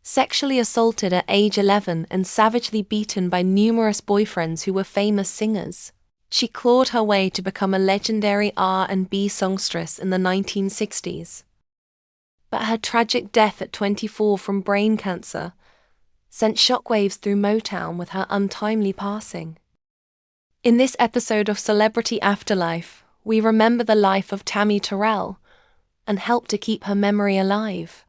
Sexually assaulted at age 11 and savagely beaten by numerous boyfriends who were famous singers, she clawed her way to become a legendary R&B songstress in the 1960s. But her tragic death at 24 from brain cancer sent shockwaves through Motown with her untimely passing. In this episode of Celebrity Afterlife, we remember the life of Tammi Terrell and help to keep her memory alive.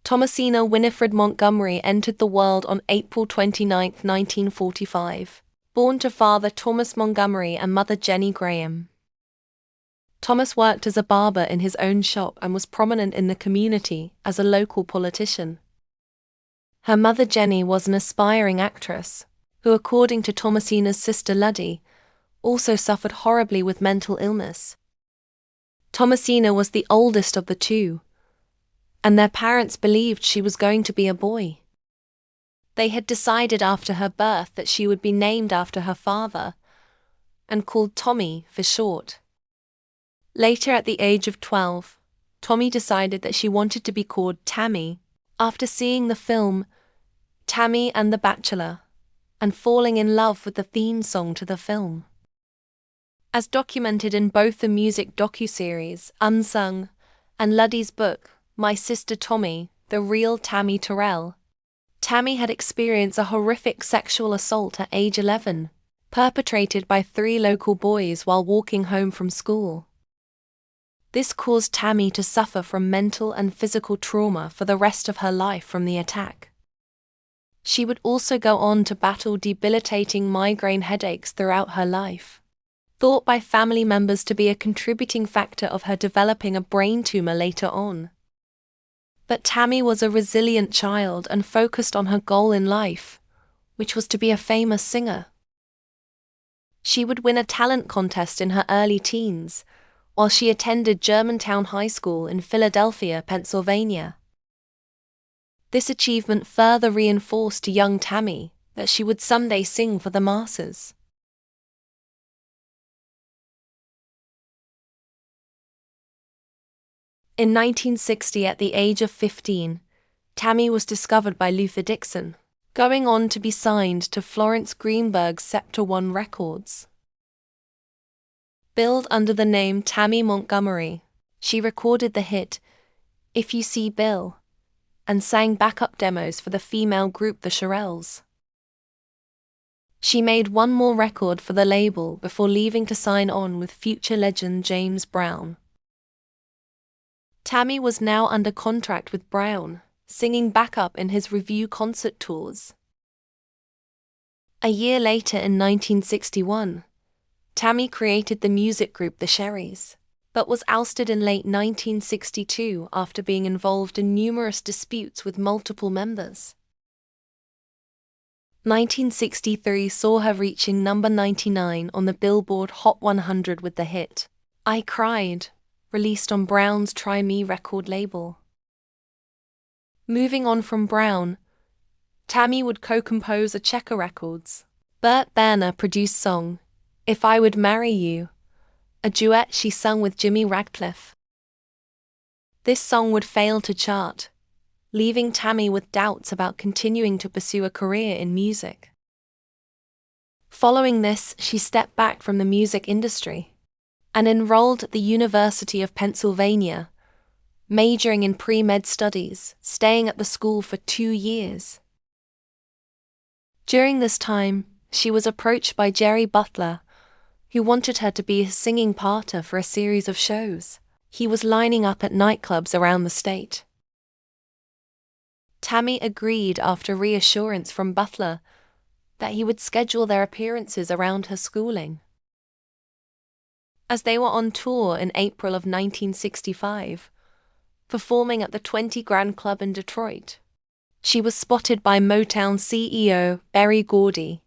Thomasina Winifred Montgomery entered the world on April 29, 1945, born to father Thomas Montgomery and mother Jenny Graham. Thomas worked as a barber in his own shop and was prominent in the community as a local politician. Her mother Jenny was an aspiring actress, who according to Thomasina's sister Luddy, also suffered horribly with mental illness. Thomasina was the oldest of the two, and their parents believed she was going to be a boy. They had decided after her birth that she would be named after her father, and called Tommy for short. Later at the age of 12, Tommy decided that she wanted to be called Tammi, after seeing the film Tammi and the Bachelor, and falling in love with the theme song to the film. As documented in both the music docuseries Unsung and Luddy's book, My Sister Tommy, The Real Tammi Terrell, Tammi had experienced a horrific sexual assault at age 11, perpetrated by 3 local boys while walking home from school. This caused Tammi to suffer from mental and physical trauma for the rest of her life from the attack. She would also go on to battle debilitating migraine headaches throughout her life, thought by family members to be a contributing factor of her developing a brain tumor later on. But Tammi was a resilient child and focused on her goal in life, which was to be a famous singer. She would win a talent contest in her early teens, while she attended Germantown High School in Philadelphia, Pennsylvania. This achievement further reinforced to young Tammi that she would someday sing for the masses. In 1960, at the age of 15, Tammi was discovered by Luther Dixon, going on to be signed to Florence Greenberg's Scepter One Records. Billed under the name Tammi Montgomery, she recorded the hit If You See Bill and sang backup demos for the female group The Shirelles. She made one more record for the label before leaving to sign on with future legend James Brown. Tammi was now under contract with Brown, singing backup in his review concert tours. A year later in 1961, Tammi created the music group The Sherries, but was ousted in late 1962 after being involved in numerous disputes with multiple members. 1963 saw her reaching number 99 on the Billboard Hot 100 with the hit I Cried, released on Brown's Try Me record label. Moving on from Brown, Tammi would co-compose a Checker Records, Burt Berner-produced song, If I Would Marry You, a duet she sung with Jimmy Radcliffe. This song would fail to chart, leaving Tammi with doubts about continuing to pursue a career in music. Following this, she stepped back from the music industry and enrolled at the University of Pennsylvania, majoring in pre-med studies, staying at the school for 2 years. During this time, she was approached by Jerry Butler, who wanted her to be his singing partner for a series of shows he was lining up at nightclubs around the state. Tammi agreed after reassurance from Butler that he would schedule their appearances around her schooling. As they were on tour in April of 1965, performing at the 20 Grand Club in Detroit, she was spotted by Motown CEO Berry Gordy,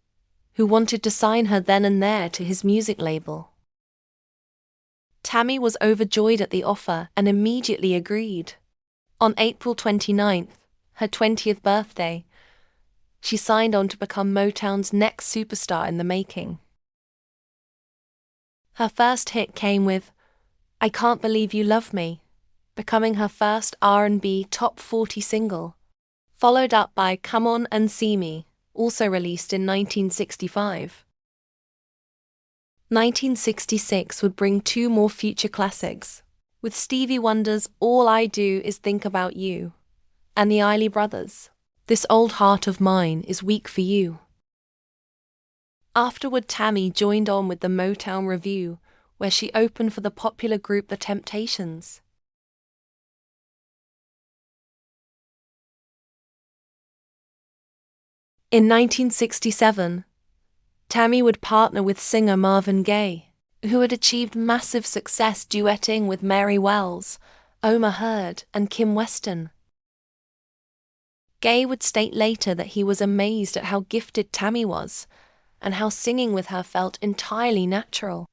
who wanted to sign her then and there to his music label. Tammi was overjoyed at the offer and immediately agreed. On April 29th, her 20th birthday, she signed on to become Motown's next superstar in the making. Her first hit came with I Can't Believe You Love Me, becoming her first R&B top 40 single, followed up by Come On and See Me, also released in 1965. 1966 would bring two more future classics, with Stevie Wonder's All I Do Is Think About You, and the Isley Brothers' This Old Heart of Mine Is Weak for You. Afterward, Tammi joined on with the Motown Revue, where she opened for the popular group The Temptations. In 1967, Tammi would partner with singer Marvin Gaye, who had achieved massive success duetting with Mary Wells, Omar Hurd, and Kim Weston. Gaye would state later that he was amazed at how gifted Tammi was, and how singing with her felt entirely natural.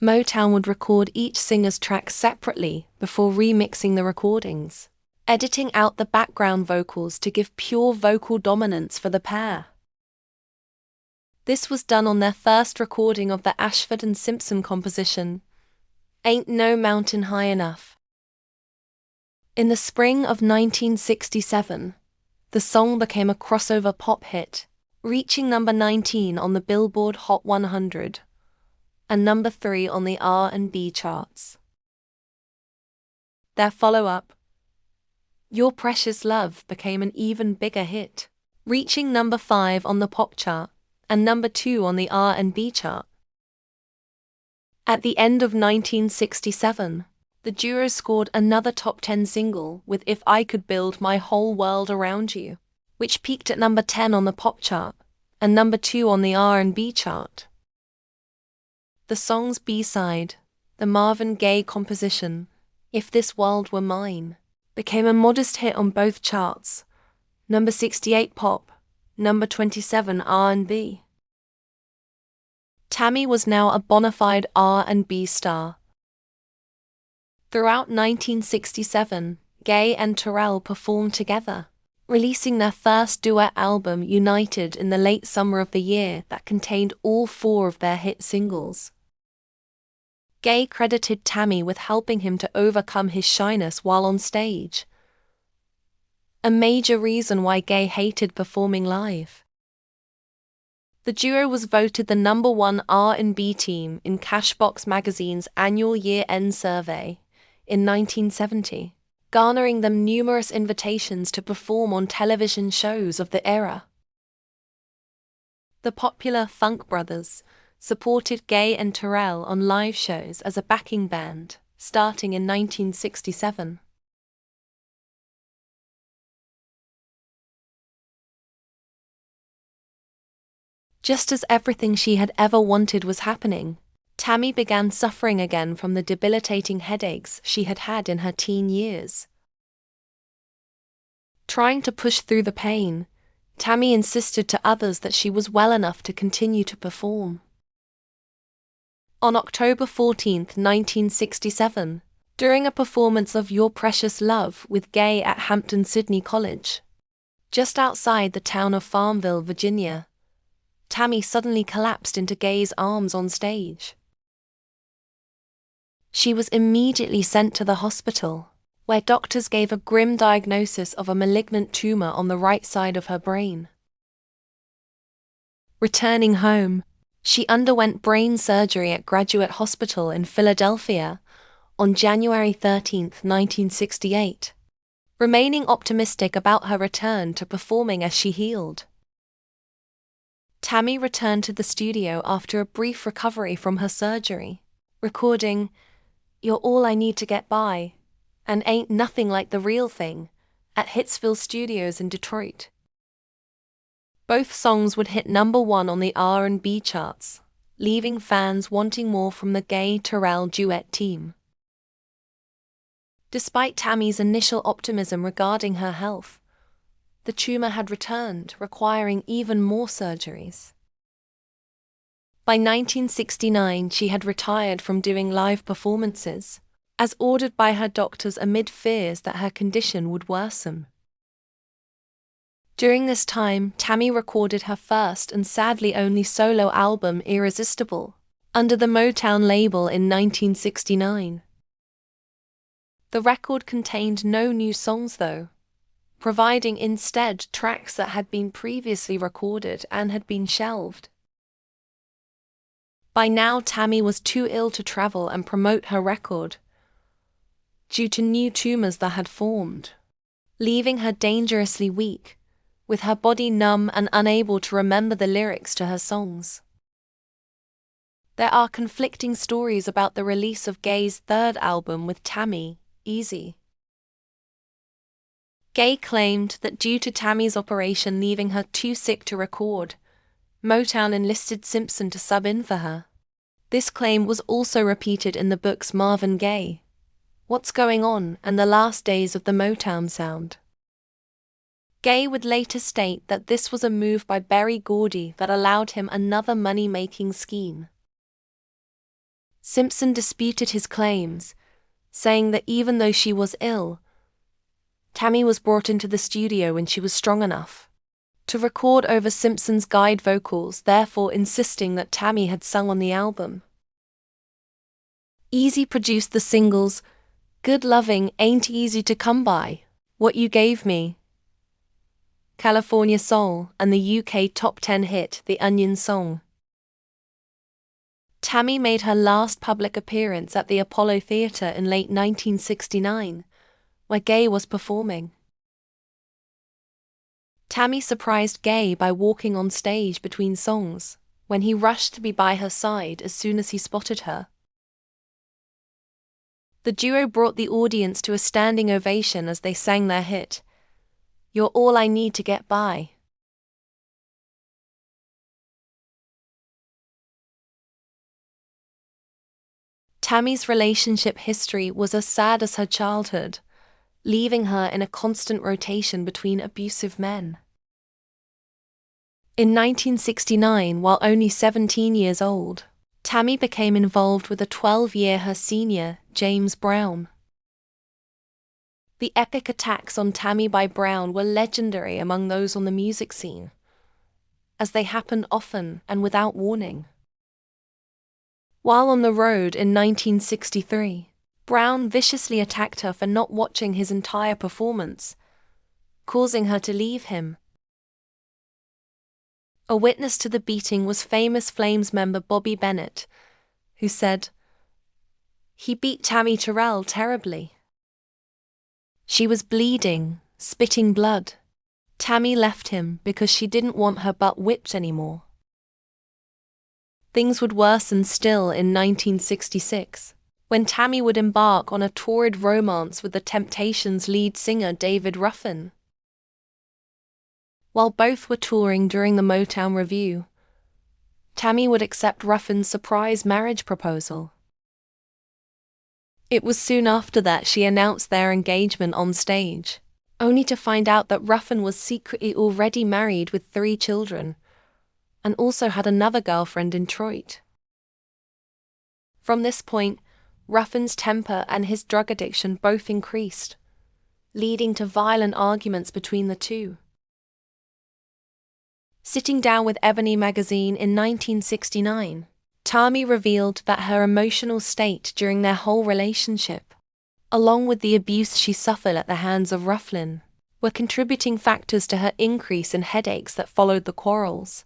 Motown would record each singer's track separately before remixing the recordings, editing out the background vocals to give pure vocal dominance for the pair. This was done on their first recording of the Ashford and Simpson composition, Ain't No Mountain High Enough. In the spring of 1967, the song became a crossover pop hit, reaching number 19 on the Billboard Hot 100 and number 3 on the R&B charts. Their follow-up, Your Precious Love, became an even bigger hit, reaching number 5 on the pop chart and number 2 on the R&B chart. At the end of 1967, the duo scored another top 10 single with If I Could Build My Whole World Around You, which peaked at number 10 on the pop chart and number 2 on the R&B chart. The song's B-side, the Marvin Gaye composition, If This World Were Mine, became a modest hit on both charts, number 68 pop, number 27 R&B. Tammi was now a bona fide R&B star. Throughout 1967, Gaye and Terrell performed together, releasing their first duet album United in the late summer of the year that contained all 4 of their hit singles. Gaye credited Tammi with helping him to overcome his shyness while on stage, a major reason why Gaye hated performing live. The duo was voted the number 1 R&B team in Cashbox magazine's annual year-end survey in 1970, garnering them numerous invitations to perform on television shows of the era. The popular Funk Brothers supported Gaye and Terrell on live shows as a backing band, starting in 1967. Just as everything she had ever wanted was happening, Tammi began suffering again from the debilitating headaches she had had in her teen years. Trying to push through the pain, Tammi insisted to others that she was well enough to continue to perform. On October 14, 1967, during a performance of Your Precious Love with Gaye at Hampton-Sydney College, just outside the town of Farmville, Virginia, Tammi suddenly collapsed into Gaye's arms on stage. She was immediately sent to the hospital, where doctors gave a grim diagnosis of a malignant tumor on the right side of her brain. Returning home, she underwent brain surgery at Graduate Hospital in Philadelphia on January 13, 1968, remaining optimistic about her return to performing as she healed. Tammi returned to the studio after a brief recovery from her surgery, recording You're All I Need to Get By and Ain't Nothing Like the Real Thing at Hitsville Studios in Detroit. Both songs would hit number 1 on the R&B charts, leaving fans wanting more from the Gaye-Terrell duet team. Despite Tammi's initial optimism regarding her health, the tumor had returned, requiring even more surgeries. By 1969, she had retired from doing live performances, as ordered by her doctors amid fears that her condition would worsen. During this time, Tammi recorded her first and sadly only solo album, Irresistible, under the Motown label in 1969. The record contained no new songs though, providing instead tracks that had been previously recorded and had been shelved. By now, Tammi was too ill to travel and promote her record due to new tumors that had formed, leaving her dangerously weak, with her body numb and unable to remember the lyrics to her songs. There are conflicting stories about the release of Gaye's third album with Tammi, Easy. Gaye claimed that due to Tammy's operation leaving her too sick to record, Motown enlisted Simpson to sub in for her. This claim was also repeated in the books Marvin Gaye, What's Going On and The Last Days of the Motown Sound. Gaye would later state that this was a move by Berry Gordy that allowed him another money-making scheme. Simpson disputed his claims, saying that even though she was ill, Tammi was brought into the studio when she was strong enough to record over Simpson's guide vocals, therefore insisting that Tammi had sung on the album. Easy produced the singles Good Loving Ain't Easy to Come By, What You Gave Me, California Soul, and the UK top 10 hit The Onion Song. Tammi made her last public appearance at the Apollo Theatre in late 1969, where Gaye was performing. Tammi surprised Gaye by walking on stage between songs, when he rushed to be by her side as soon as he spotted her. The duo brought the audience to a standing ovation as they sang their hit, You're All I Need to Get By. Tammi's relationship history was as sad as her childhood, leaving her in a constant rotation between abusive men. In 1969, while only 17 years old, Tammi became involved with a 12-year her senior, James Brown. The epic attacks on Tammi by Brown were legendary among those on the music scene, as they happened often and without warning. While on the road in 1963, Brown viciously attacked her for not watching his entire performance, causing her to leave him. A witness to the beating was famous Flames member Bobby Bennett, who said, "He beat Tammi Terrell terribly. She was bleeding, spitting blood. Tammi left him because she didn't want her butt whipped anymore." Things would worsen still in 1966, when Tammi would embark on a torrid romance with the Temptations' lead singer David Ruffin. While both were touring during the Motown Revue, Tammi would accept Ruffin's surprise marriage proposal. It was soon after that she announced their engagement on stage, only to find out that Ruffin was secretly already married with 3 children, and also had another girlfriend in Detroit. From this point, Ruffin's temper and his drug addiction both increased, leading to violent arguments between the two. Sitting down with Ebony magazine in 1969, Tammi revealed that her emotional state during their whole relationship, along with the abuse she suffered at the hands of Ruffin, were contributing factors to her increase in headaches that followed the quarrels.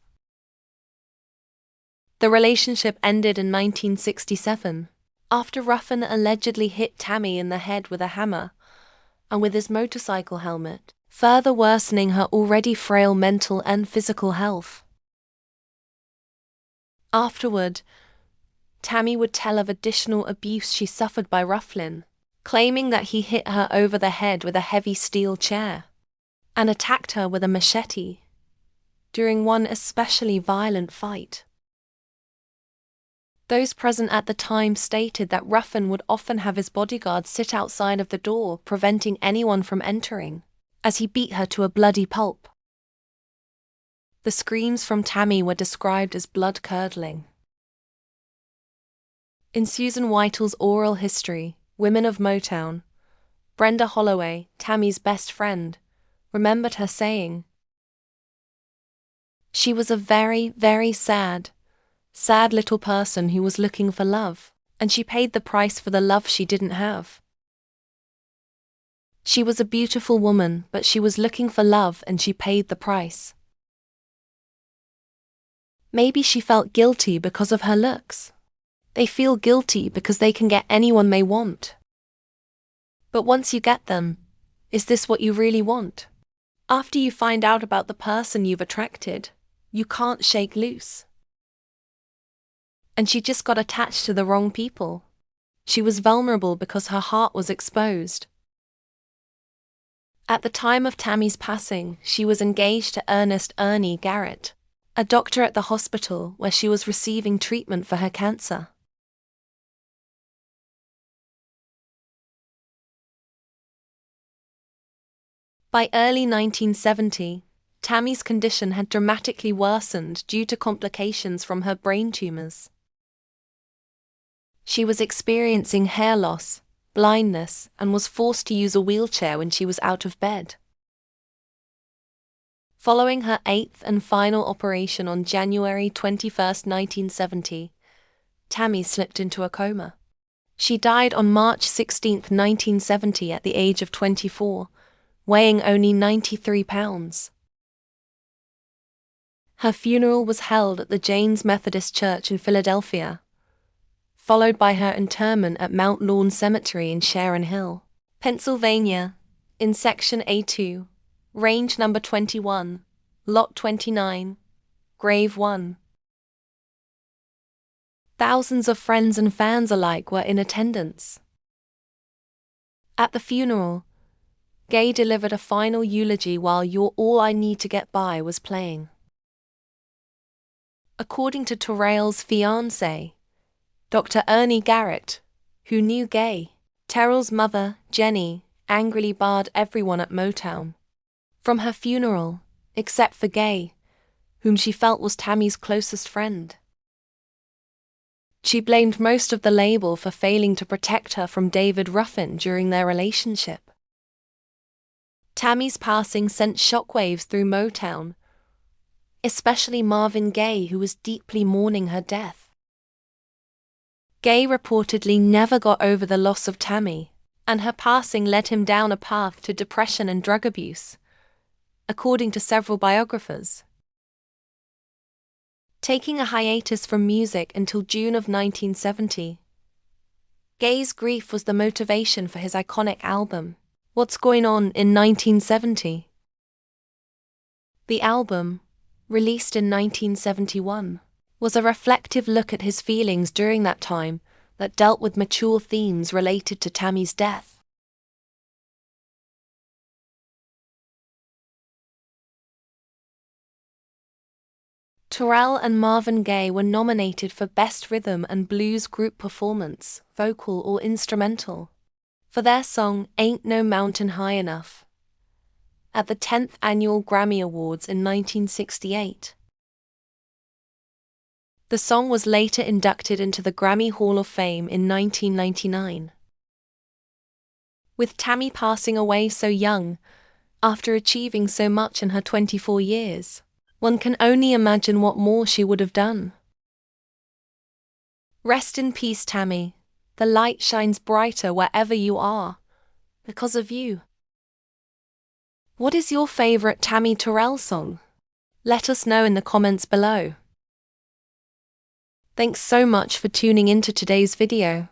The relationship ended in 1967, after Ruffin allegedly hit Tammi in the head with a hammer and with his motorcycle helmet, further worsening her already frail mental and physical health. Afterward, Tammi would tell of additional abuse she suffered by Ruffin, claiming that he hit her over the head with a heavy steel chair and attacked her with a machete during one especially violent fight. Those present at the time stated that Ruffin would often have his bodyguards sit outside of the door, preventing anyone from entering, as he beat her to a bloody pulp. The screams from Tammi were described as blood-curdling. In Susan Whitel's oral history, Women of Motown, Brenda Holloway, Tammy's best friend, remembered her saying, "She was a very, very sad, sad little person who was looking for love, and she paid the price for the love she didn't have. She was a beautiful woman, but she was looking for love and she paid the price. Maybe she felt guilty because of her looks. They feel guilty because they can get anyone they want. But once you get them, is this what you really want? After you find out about the person you've attracted, you can't shake loose. And she just got attached to the wrong people. She was vulnerable because her heart was exposed. At the time of Tammi's passing, she was engaged to Ernest Ernie Garrett, a doctor at the hospital where she was receiving treatment for her cancer. By early 1970, Tammi's condition had dramatically worsened due to complications from her brain tumors. She was experiencing hair loss, blindness, and was forced to use a wheelchair when she was out of bed. Following her eighth and final operation on January 21, 1970, Tammi slipped into a coma. She died on March 16, 1970 at the age of 24, weighing only 93 pounds. Her funeral was held at the Janes Methodist Church in Philadelphia, followed by her interment at Mount Lawn Cemetery in Sharon Hill, Pennsylvania, in Section A2, Range Number 21, Lot 29, Grave 1. Thousands of friends and fans alike were in attendance. At the funeral, Gaye delivered a final eulogy while You're All I Need to Get By was playing. According to Terrell's fiancé, Dr. Ernie Garrett, who knew Gaye, Terrell's mother, Jenny, angrily barred everyone at Motown from her funeral, except for Gaye, whom she felt was Tammi's closest friend. She blamed most of the label for failing to protect her from David Ruffin during their relationship. Tammi's passing sent shockwaves through Motown, especially Marvin Gaye, who was deeply mourning her death. Gaye reportedly never got over the loss of Tammi, and her passing led him down a path to depression and drug abuse, according to several biographers. Taking a hiatus from music until June of 1970, Gaye's grief was the motivation for his iconic album, What's Going On in 1970. The album, released in 1971, was a reflective look at his feelings during that time that dealt with mature themes related to Tammi's death. Terrell and Marvin Gaye were nominated for Best Rhythm and Blues Group Performance, Vocal or Instrumental, for their song Ain't No Mountain High Enough, at the 10th Annual Grammy Awards in 1968. The song was later inducted into the Grammy Hall of Fame in 1999. With Tammi passing away so young, after achieving so much in her 24 years, one can only imagine what more she would have done. Rest in peace, Tammi. The light shines brighter wherever you are, because of you. What is your favorite Tammi Terrell song? Let us know in the comments below. Thanks so much for tuning into today's video.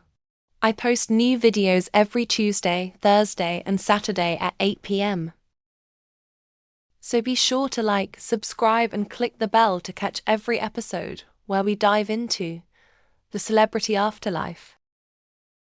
I post new videos every Tuesday, Thursday, and Saturday at 8 p.m. So be sure to like, subscribe, and click the bell to catch every episode where we dive into the Celebrity Afterlife.